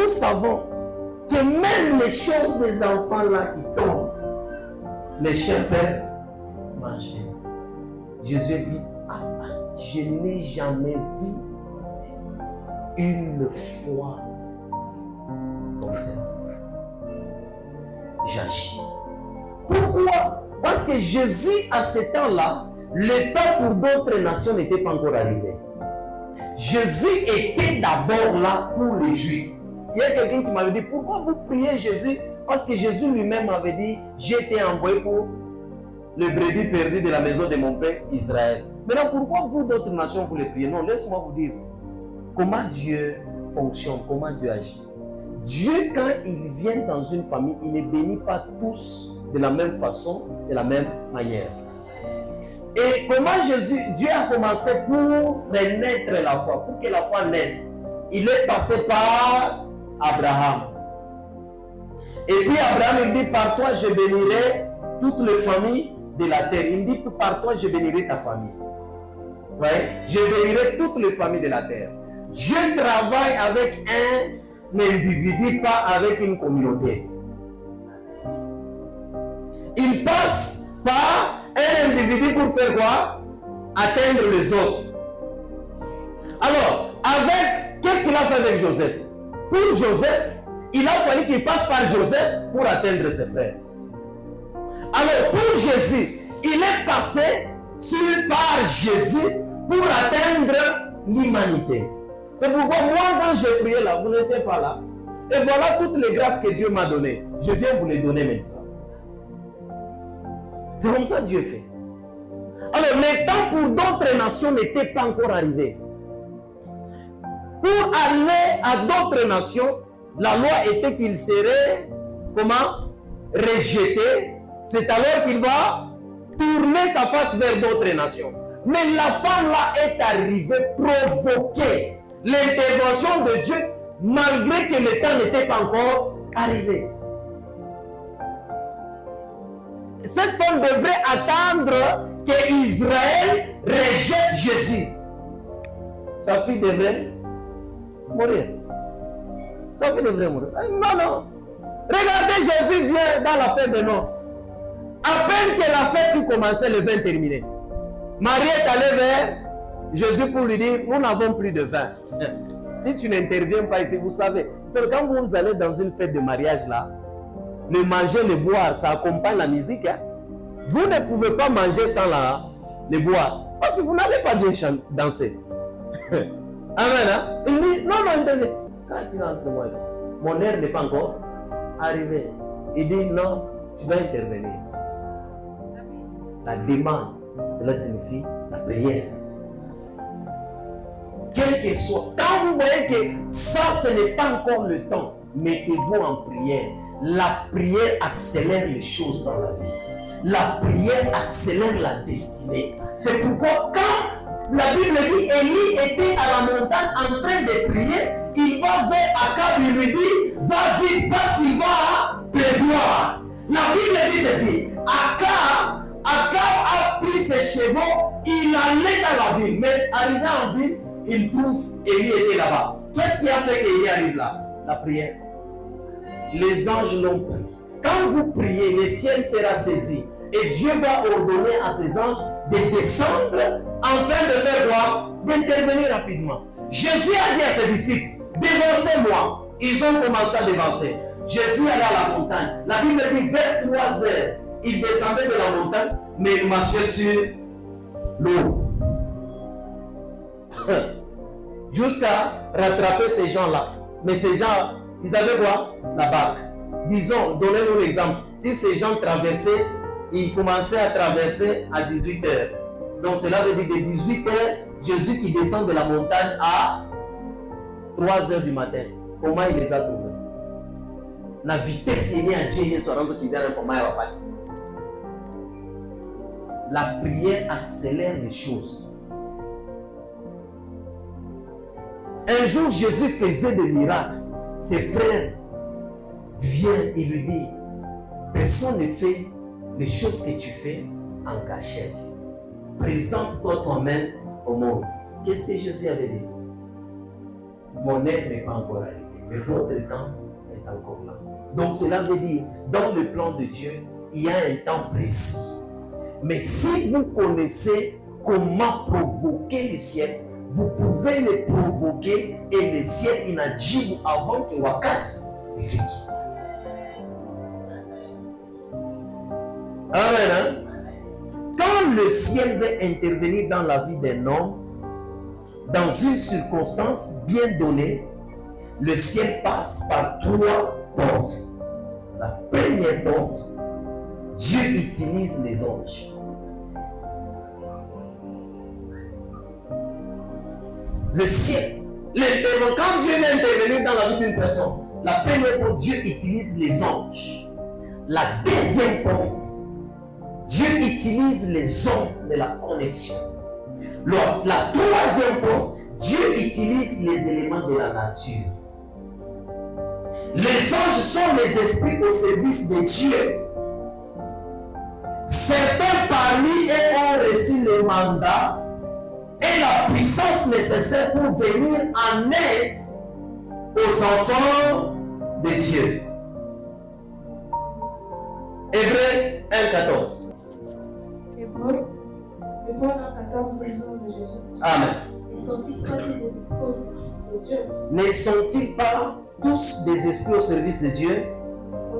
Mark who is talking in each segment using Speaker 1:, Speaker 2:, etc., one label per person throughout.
Speaker 1: nous savons que même les choses des enfants là qui tombent, les chiens peuvent manger. Jésus dit, ah, je n'ai jamais vu une foi pour ces enfants. J'agis. Pourquoi? Parce que Jésus, à ce temps-là, le temps pour d'autres nations n'était pas encore arrivé. Jésus était d'abord là pour les Juifs. Il y a quelqu'un qui m'avait dit, pourquoi vous priez Jésus? Parce que Jésus lui-même avait dit, j'ai été envoyé pour le brebis perdu de la maison de mon père Israël. Maintenant, pourquoi vous, d'autres nations, vous les priez? Non, laisse-moi vous dire comment Dieu fonctionne, comment Dieu agit. Dieu, quand il vient dans une famille, il ne bénit pas tous de la même façon, de la même manière. Et comment Dieu a commencé pour renaître la foi, pour que la foi naisse. Il est passé par Abraham. Et puis Abraham, il dit, par toi, je bénirai toutes les familles de la terre. Il dit, par toi, je bénirai ta famille. Ouais? Je bénirai toutes les familles de la terre. Dieu travaille avec un individu, pas avec une communauté. Il passe par un individu pour faire quoi? Atteindre les autres. Alors, qu'est-ce qu'il a fait avec Joseph? Pour Joseph, il a fallu qu'il passe par Joseph pour atteindre ses frères. Alors, pour Jésus, il est passé par Jésus pour atteindre l'humanité. C'est pourquoi moi, quand j'ai prié là, vous n'étiez pas là. Et voilà toutes les grâces que Dieu m'a données. Je viens vous les donner maintenant. C'est comme ça que Dieu fait. Alors, le temps pour d'autres nations n'était pas encore arrivé. Pour aller à d'autres nations, la loi était qu'il serait, rejeté. C'est alors qu'il va tourner sa face vers d'autres nations. Mais la femme là est arrivée provoquer l'intervention de Dieu malgré que le temps n'était pas encore arrivé. Cette femme devrait attendre que Israël rejette Jésus. Sa fille devrait mourir. Sa fille devrait mourir. Non, non. Regardez, Jésus vient dans la fête de noces. À peine que la fête fut commencée, le vin terminé. Marie est allée vers Jésus pour lui dire, nous n'avons plus de vin. Si tu n'interviens pas ici, vous savez, c'est quand vous allez dans une fête de mariage là, le manger, le boire, ça accompagne la musique. Hein? Vous ne pouvez pas manger sans le boire. Parce que vous n'allez pas bien danser. Amen. Hein? Il dit, non, non, il quand tu rentres, moi, mon heure n'est pas encore arrivé. Il dit, non, tu vas intervenir. La demande, cela signifie la prière. Quel que soit. Quand vous voyez que ça, ce n'est pas encore le temps, mettez-vous en prière. La prière accélère les choses dans la vie. La prière accélère la destinée. C'est pourquoi quand la Bible dit Élie était à la montagne en train de prier, il va vers Akab, il lui dit, va vite parce qu'il va pleuvoir. La Bible dit ceci, Akab a pris ses chevaux, il allait dans la ville, mais arrivé en ville, il trouve Élie était là-bas. Qu'est-ce qui a fait qu'Élie arrive là? La prière. Les anges l'ont pris. Quand vous priez, le ciel sera saisi. Et Dieu va ordonner à ses anges de descendre afin de faire quoi? D'intervenir rapidement. Jésus a dit à ses disciples, dévancez-moi. Ils ont commencé à dévancer. Jésus allait à la montagne. La Bible dit vers 3 heures, il descendait de la montagne, mais il marchait sur l'eau. Jusqu'à rattraper ces gens-là. Mais ces gens, ils avaient quoi? La barque. Disons, donnez-nous l'exemple. Si ces gens traversaient, ils commençaient à traverser à 18 heures. Donc cela veut dire de 18 heures, Jésus qui descend de la montagne à 3 heures du matin. Comment il les a trouvés? La vitesse est à Dieu, la prière accélère les choses. Un jour, Jésus faisait des miracles. Ses frères viennent et lui disent, personne ne fait les choses que tu fais en cachette. Présente-toi toi-même au monde. Qu'est-ce que Jésus avait dit? Mon heure n'est pas encore arrivée. Mais votre temps est encore là. Donc cela veut dire, dans le plan de Dieu, il y a un temps précis. Mais si vous connaissez comment provoquer le ciel, vous pouvez le provoquer et le ciel inajibu avant que wakati ifike. Amen. Hein? Quand le ciel veut intervenir dans la vie d'un homme, dans une circonstance bien donnée, le ciel passe par 3 portes. La première porte, Dieu utilise les anges. Le ciel, quand Dieu veut intervenir dans la vie d'une personne, la première porte, Dieu utilise les anges. La deuxième porte, Dieu utilise les ondes de la connexion. La troisième porte, Dieu utilise les éléments de la nature. Les anges sont les esprits au service de Dieu. Certains parmi eux ont reçu le mandat et la puissance nécessaire pour venir en aide aux enfants de Dieu. Hébreux 1,14.
Speaker 2: Hébreux 1,14, les hommes de Jésus.
Speaker 1: Amen.
Speaker 2: Ne sont-ils pas tous des esprits au service de Dieu?
Speaker 1: Ne sont-ils pas tous des esprits au service de Dieu?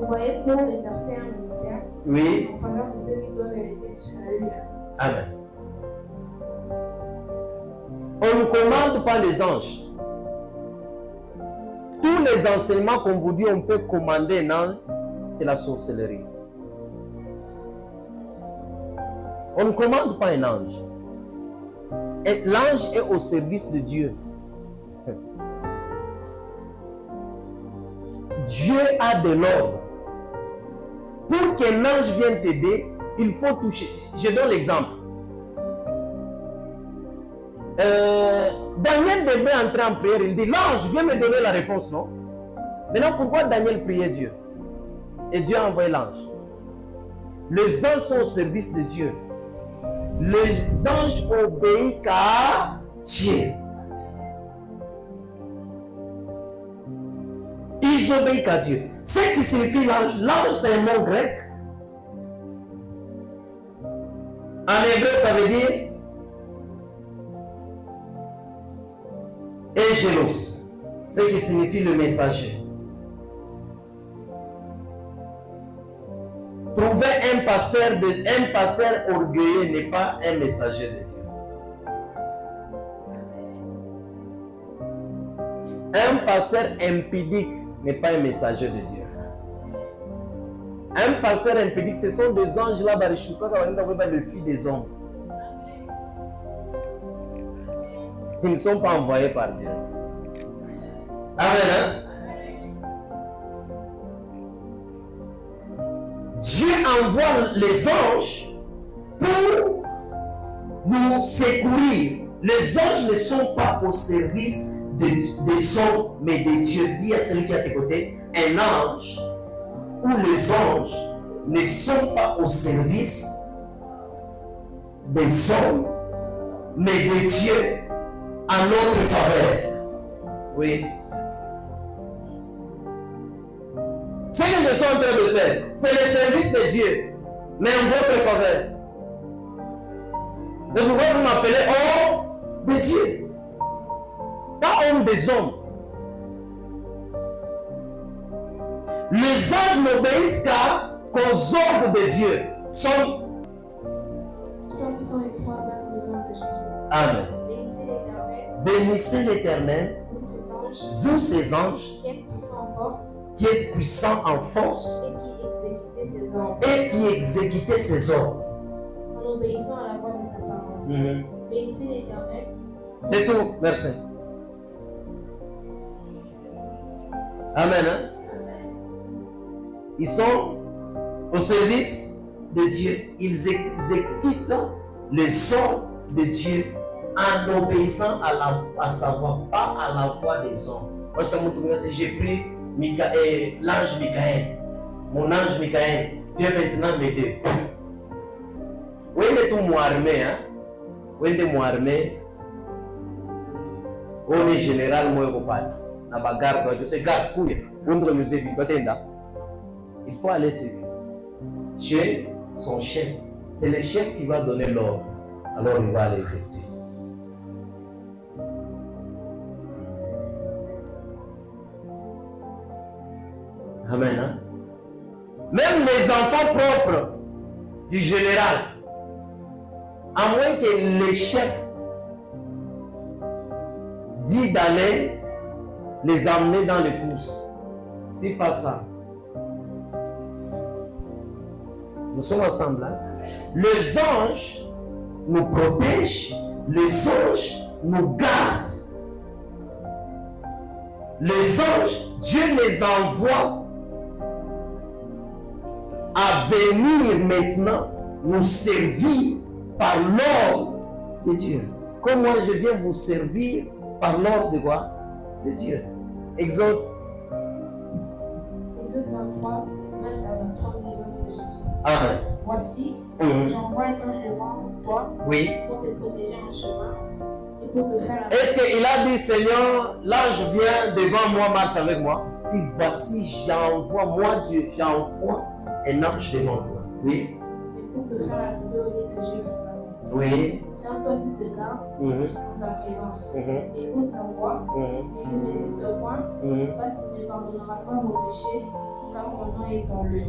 Speaker 2: Envoyés pour exercer un ministère.
Speaker 1: Oui.
Speaker 2: En faveur de ceux qui doivent hériter du salut.
Speaker 1: Amen. On ne commande pas les anges. Tous les enseignements qu'on vous dit, on peut commander un ange, c'est la sorcellerie. On ne commande pas un ange. Et l'ange est au service de Dieu. Dieu a de l'ordre. Pour qu'un ange vienne t'aider, il faut toucher. Je donne l'exemple. Daniel devait entrer en prière. Il dit, l'ange vient me donner la réponse, non? Maintenant, pourquoi Daniel priait Dieu? Et Dieu a envoyé l'ange. Les anges sont au service de Dieu. Les anges obéissent qu'à Dieu. Ils obéissent qu'à Dieu. Ce qui signifie l'ange, l'ange c'est un mot grec. En hébreu, ça veut dire Angelos, ce qui signifie le messager. Trouver un pasteur orgueilleux n'est pas un messager de Dieu. Un pasteur impudique n'est pas un messager de Dieu. Un pasteur impudique, ce sont des anges là, le fils des hommes. Ils ne sont pas envoyés par Dieu. Amen. Hein? Dieu envoie les anges pour nous secourir. Les anges ne sont pas au service des hommes, mais de Dieu. Dis à celui qui est à tes côtés, un ange ou les anges ne sont pas au service des hommes, mais de Dieu en notre faveur. Oui. Ce que je suis en train de faire, c'est le service de Dieu, mais en votre faveur. C'est pourquoi vous m'appelez homme de Dieu, pas homme des hommes. Les anges n'obéissent qu'aux ordres de Dieu. Psaume
Speaker 2: 103, vers les hommes de Jésus.
Speaker 1: Amen.
Speaker 2: Bénissez l'Éternel.
Speaker 1: Bénissez l'Éternel, vous ses anges,
Speaker 2: qui êtes puissants en force,
Speaker 1: qui êtes puissants en force
Speaker 2: et qui exécutez ses ordres,
Speaker 1: en
Speaker 2: obéissant à la voix de sa parole. Bénissez l'Éternel.
Speaker 1: C'est tout, merci. Amen. Hein? Ils sont au service de Dieu. Ils exécutent les ordres de Dieu en obéissant à sa voix, pas à la voix des hommes. Moi, j'ai pris l'ange Michael. Mon ange Michael, viens maintenant m'aider. Oui, mais tout moi armé, hein? Oui, mais moi armé. On est général, moi, je parle. na bagarde, tu sais, garde, couille, il faut aller suivre. Chez son chef. C'est le chef qui va donner l'ordre. Alors il va l'exécuter. Amen. Hein? Même les enfants propres du général, à moins que le chef dit d'aller les emmener dans les courses. C'est pas ça. Nous sommes ensemble. Hein? Les anges nous protègent, les anges nous gardent. Les anges, Dieu les envoie à venir maintenant nous servir par l'ordre de Dieu. Comme moi je viens vous servir par l'ordre de quoi? De Dieu. Exode.
Speaker 2: Exode 23, 20 à 23, l'exode de Jésus.
Speaker 1: Amen.
Speaker 2: Voici, j'envoie un ange devant toi pour te protéger en chemin et pour te faire...
Speaker 1: Est-ce qu'il a dit, Seigneur, l'ange vient devant moi, marche avec moi? Si voici, j'envoie, moi Dieu, j'envoie un ange devant toi. Oui.
Speaker 2: Et pour te faire arriver au lieu que j'ai préparé.
Speaker 1: Oui.
Speaker 2: Tiens-toi s'il te garde en sa présence. Écoute sa voix et ne résiste point, parce qu'il ne pardonnera pas vos péchés, car mon nom est en lui.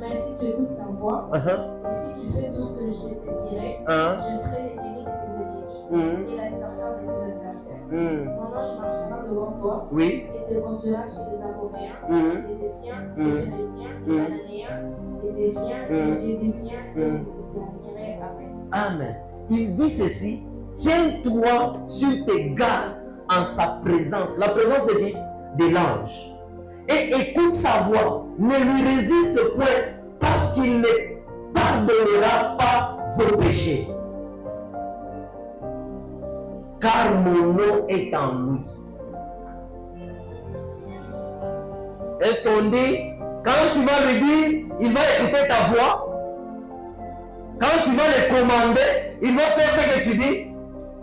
Speaker 2: Mais si tu écoutes sa voix, et si tu fais tout ce que je te dirai, je serai l'ennemi de tes ennemis et l'adversaire de tes adversaires. Mon ange marchera devant toi et te conduira chez les Amoréens, les Essiens, les Phéréziens, les Cananéens, les Éviens, les Jébusiens, et je les exterminerai. Amen.
Speaker 1: Amen. Il dit ceci, tiens-toi sur tes gardes en sa présence. La présence de qui? De l'ange. Et écoute sa voix. Ne lui résiste point, parce qu'il ne pardonnera pas vos péchés. Car mon nom est en lui. Est-ce qu'on dit, quand tu vas lui dire, il va écouter ta voix? Quand tu vas le commander, il va faire ce que tu dis.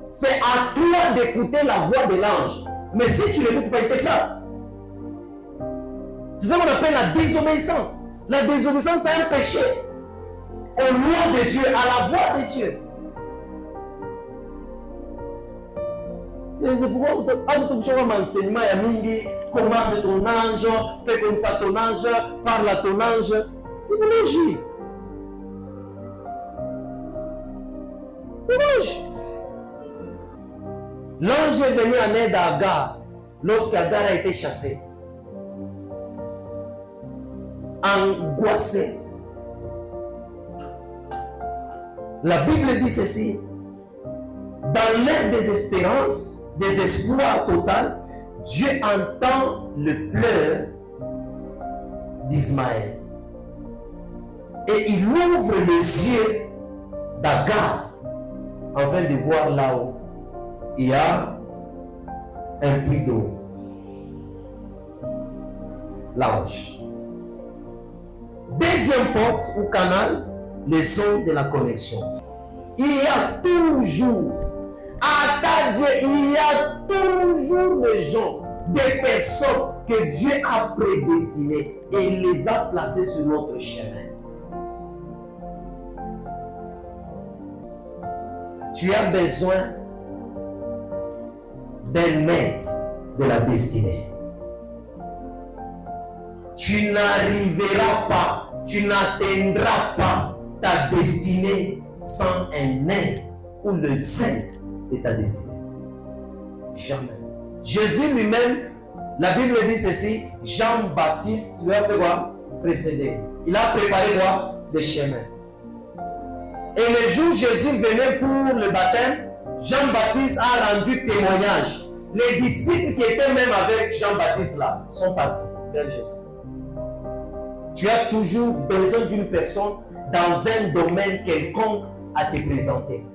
Speaker 1: C'est à toi d'écouter la voix de l'ange. Mais si tu l'écoutes pas, il te frappe. C'est ça qu'on appelle la désobéissance. La désobéissance, c'est un péché. Au nom de Dieu, à la voix de Dieu. Et c'est pourquoi vous avez un enseignement, il y a commande ton ange, fais comme ça ton ange, parle à ton ange. Il vous logis. L'ange est venu en aide à Agar lorsqu'Agar a été chassé. Angoissé. La Bible dit ceci. Dans leur désespérance, désespoir total, Dieu entend le pleur d'Ismaël. Et il ouvre les yeux d'Agar afin de voir là-haut. Il y a un puits d'eau. L'ange. Deuxième porte ou canal, les sons de la connexion. Il y a toujours, à ta Dieu, il y a toujours des gens, des personnes que Dieu a prédestinées et il les a placées sur notre chemin. Tu as besoin d'un maître de la destinée. Tu n'arriveras pas, tu n'atteindras pas ta destinée sans un maître ou le saint de ta destinée. Jamais. Jésus lui-même, la Bible dit ceci, Jean-Baptiste lui a fait quoi? Précédé. Il a préparé quoi? Des chemins. Et le jour où Jésus venait pour le baptême, Jean-Baptiste a rendu témoignage. Les disciples qui étaient même avec Jean-Baptiste là sont partis vers Jésus. Tu as toujours besoin d'une personne dans un domaine quelconque à te présenter.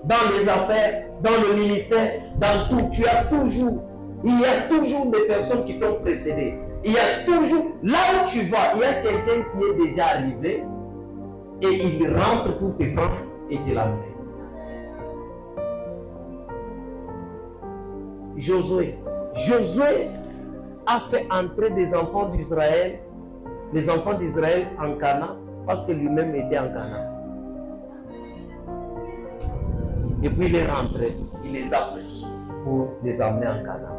Speaker 1: Dans les affaires, dans le ministère, dans tout, il y a toujours des personnes qui t'ont précédé. Il y a toujours, là où tu vas, il y a quelqu'un qui est déjà arrivé et il rentre pour te prendre et te l'amener. Josué. Josué a fait entrer des enfants d'Israël, les enfants d'Israël en Canaan, parce que lui-même était en Canaan. Et puis il est rentré, il les a pris pour les emmener en Canaan.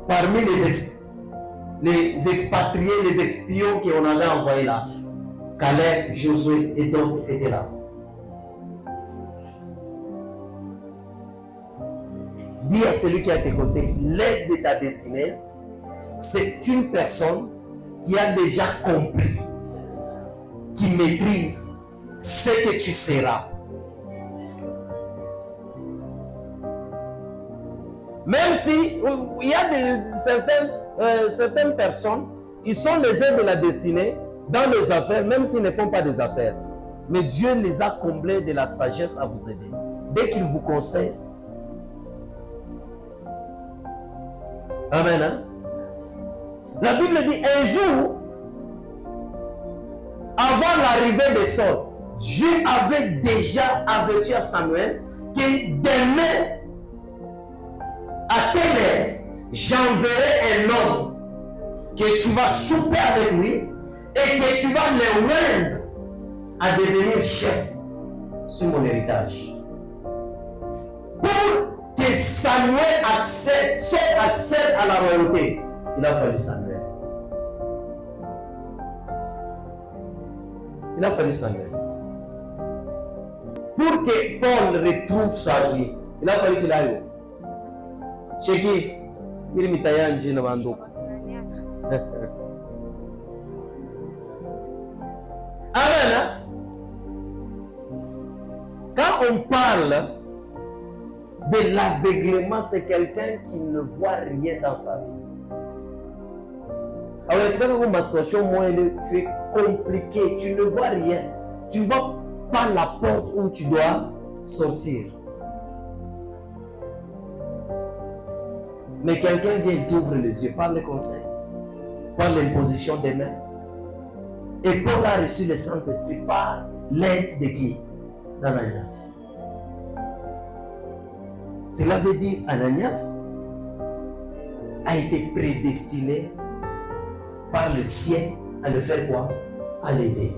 Speaker 1: Parmi les expatriés, les espions qu'on avait envoyés là, Caleb, Josué et d'autres étaient là. Dis à celui qui est à tes côtés, l'aide de ta destinée, c'est une personne qui a déjà compris, qui maîtrise ce que tu seras. Même si il y a certaines personnes, ils sont les aides de la destinée dans les affaires, même s'ils ne font pas des affaires. Mais Dieu les a comblés de la sagesse à vous aider. Dès qu'il vous conseille. Amen. Hein? La Bible dit un jour, avant l'arrivée des Saul, Dieu avait déjà averti à Samuel que demain, à telle heure, j'enverrai un homme que tu vas souper avec lui et que tu vas le rendre à devenir chef sur mon héritage. Pour que Samuel accède à la royauté, il a fallu Samuel. Il a fallu Samuel. Pour que Paul retrouve sa vie, il a fallu qu'il aille. Cheki, il mitaya njina bandoko. Amen. Quand on parle de l'aveuglement, c'est quelqu'un qui ne voit rien dans sa vie. Alors, frère, ma situation, moi, tu es compliqué, tu ne vois rien. Tu ne vois pas la porte où tu dois sortir. Mais quelqu'un vient t'ouvre les yeux par le conseil, par l'imposition des mains. Et Paul a reçu le Saint-Esprit par l'aide de qui? D'Ananias. Cela veut dire Ananias a été prédestiné par le ciel à le faire quoi? À l'aider.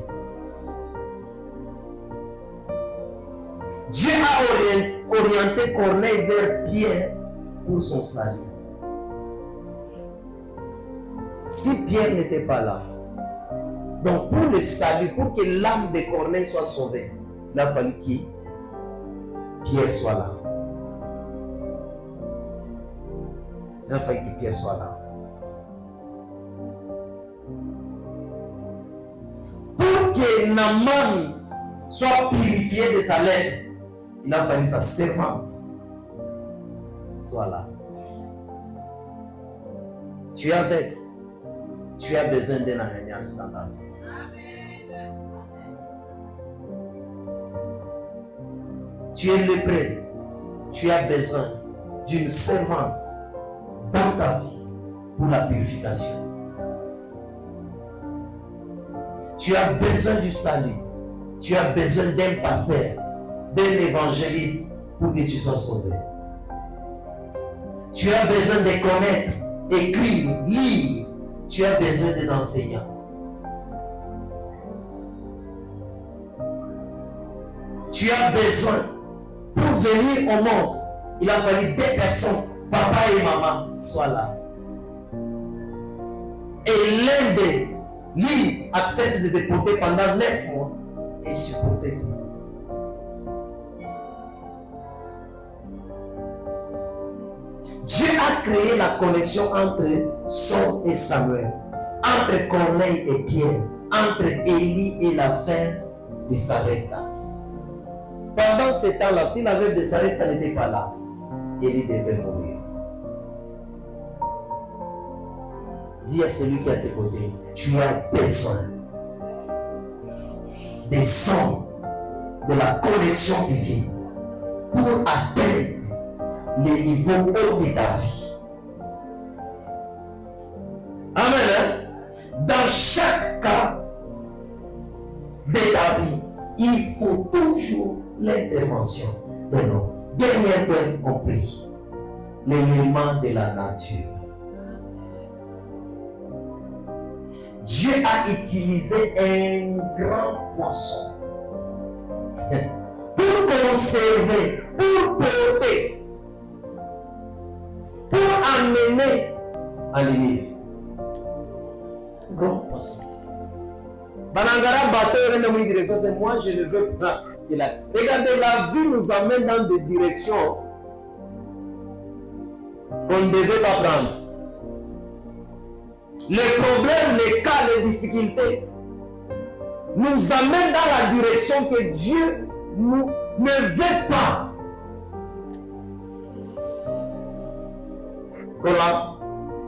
Speaker 1: Dieu a orienté Corneille vers Pierre pour son salut. Si Pierre n'était pas là, donc pour le salut, pour que l'âme de Corneille soit sauvée, il a fallu que Pierre soit là. Il a fallu que Pierre soit là. Pour que Naaman soit purifié de sa lèvre, il a fallu sa servante soit là. Tu es avec. Tu as besoin d'un Ananias dans ta vie. Tu es lépreux. Tu as besoin d'une servante dans ta vie pour la purification. Tu as besoin du salut. Tu as besoin d'un pasteur, d'un évangéliste pour que tu sois sauvé. Tu as besoin de connaître, écrire, lire. Tu as besoin des enseignants. Tu as besoin, pour venir au monde, il a fallu deux personnes, papa et maman, soient là. Et l'un d'eux, lui, accepte de te porter pendant 9 mois et supporter tout. Dieu a créé la connexion entre Saul et Samuel, entre Corneille et Pierre, entre Élie et la veuve de Sarepta. Pendant ce temps-là, si la veuve de Sarepta n'était pas là, Élie devait mourir. Dis à celui qui est à tes côtés, tu as besoin des sons de la connexion divine pour atteindre les niveaux hauts de ta vie. Amen. Dans chaque cas de ta vie, il faut toujours l'intervention de nous. Dernier point, on prie. l'élément de la nature. Dieu a utilisé un grand poisson pour conserver, pour porter, pour amener à l'univers. Grand poisson. Banangara bateau dans une direction, c'est moi je ne veux pas. Regardez, la vie nous amène dans des directions qu'on ne devait pas prendre. Les problèmes, les cas, les difficultés nous amènent dans la direction que Dieu ne veut pas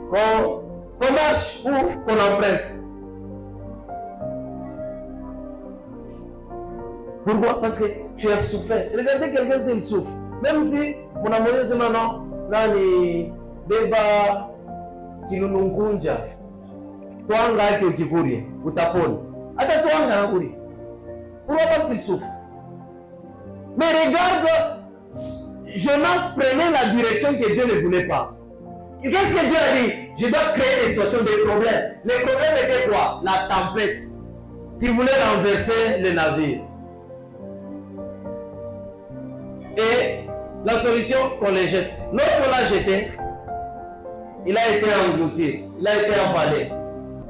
Speaker 1: qu'on marche ou qu'on emprunte. Pourquoi? Parce que tu as souffert. Regardez quelqu'un s'il souffre. Même si mon amour c'est maintenant, là les débats qui nous nkunja. Toi on a été au Kikuri, ou tapone. Attends, toi on a Kikuri. Pourquoi? Parce qu'il souffre. Mais regarde, Jonas prenait la direction que Dieu ne voulait pas. Qu'est-ce que Dieu a dit? Je dois créer des situations, des problèmes. Les problèmes étaient quoi? La tempête qui voulait renverser le navire. Et la solution, on les jette. Lorsqu'on l'a jeté, il a été englouti, il a été avalé.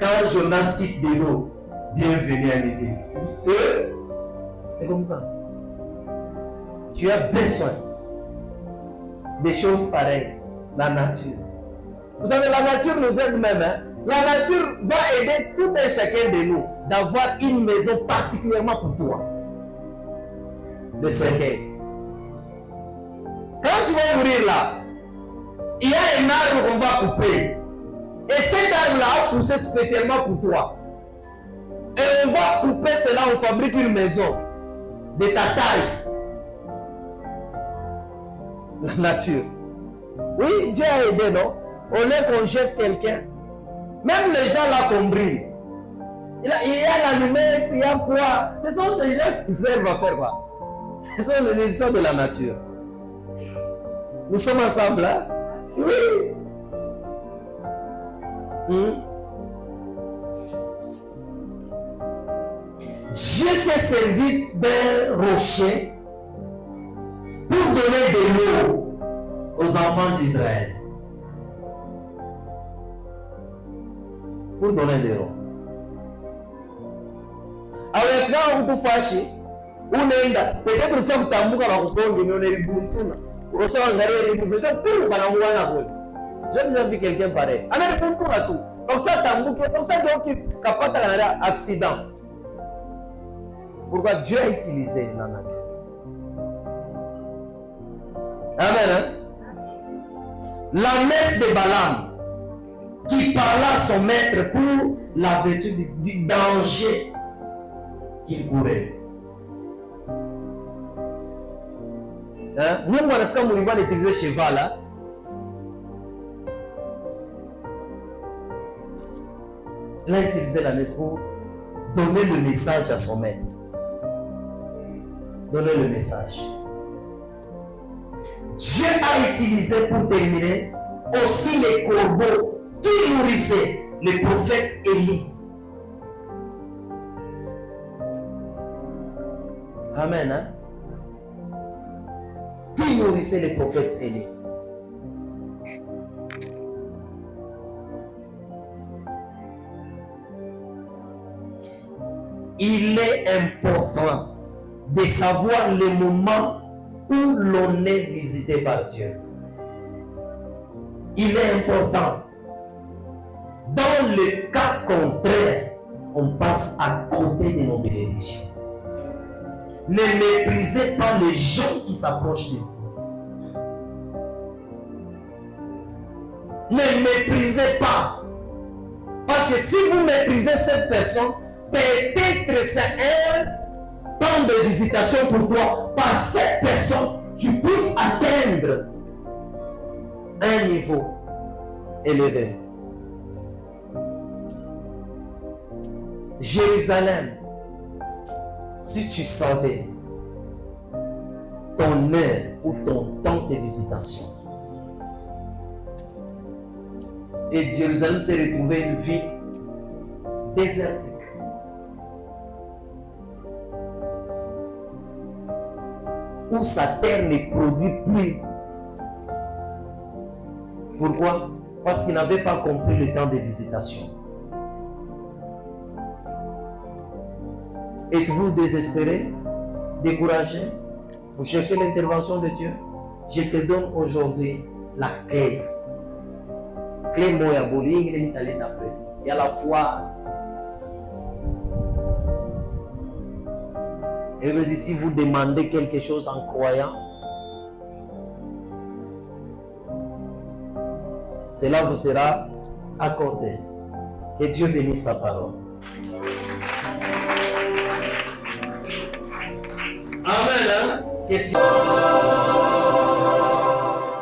Speaker 1: Quand Jonas quitte de l'eau, bienvenue à l'idée. C'est comme ça. Tu as besoin des choses pareilles. La nature. Vous savez, la nature nous aide même. Hein? La nature va aider tout un chacun de nous d'avoir une maison particulièrement pour toi. De cercueil. Quand tu vas mourir là, il y a un arbre qu'on va couper. Et cet arbre-là a poussé spécialement pour toi. Et on va couper cela, on fabrique une maison de ta taille. La nature. Oui, Dieu a aidé, non? On est qu'on jette quelqu'un. Même les gens là qu'on brille. Il y a l'allumette, il y a quoi? Ce sont ces gens qui servent à faire quoi? Ce sont les histoires de la nature. Nous sommes ensemble là? Oui. Dieu s'est servi d'un rocher pour donner de l'eau aux enfants d'Israël. Pour donner de l'eau. Alors, quand vous fâchez, peut-être que vous tambuka la kukonge mais on est buntuna. Vous savez, vous j'ai déjà vu quelqu'un pareil. On est buntuna tout. Comme ça, tambuka, comme ça, donc, capable d'avoir un accident. Pourquoi Dieu a utilisé la nature? Amen. Hein? La messe de Balaam qui parla à son maître pour la vertu du danger qu'il courait. Hein? Nous, on va utiliser cheval. Hein? Il a utilisé la messe pour donner le message à son maître. Donner le message. Dieu a utilisé pour terminer aussi les corbeaux qui nourrissaient le prophète Élie. Amen. Hein? Qui nourrissait le prophète Élie. Il est important de savoir le moment où l'on est visité par Dieu. Il est important. Dans le cas contraire, on passe à côté de nos bénédictions. Ne méprisez pas les gens qui s'approchent de vous. Ne méprisez pas. Parce que si vous méprisez cette personne, peut-être c'est un temps de visitation pour toi. Par cette personne, tu puisses atteindre un niveau élevé. Jérusalem, si tu savais ton heure ou ton temps de visitation, Et Jérusalem s'est retrouvée une ville désertique. Où sa terre ne produit plus. Pourquoi? Parce qu'il n'avait pas compris le temps de visitation. Êtes-vous désespéré, découragé? Vous cherchez l'intervention de Dieu? Je te donne aujourd'hui la clé. Clé moya boling et l'italien d'après. Et à la fois, et il dit, si vous demandez quelque chose en croyant, cela vous sera accordé. Que Dieu bénisse sa parole. Amen. Hein? Question.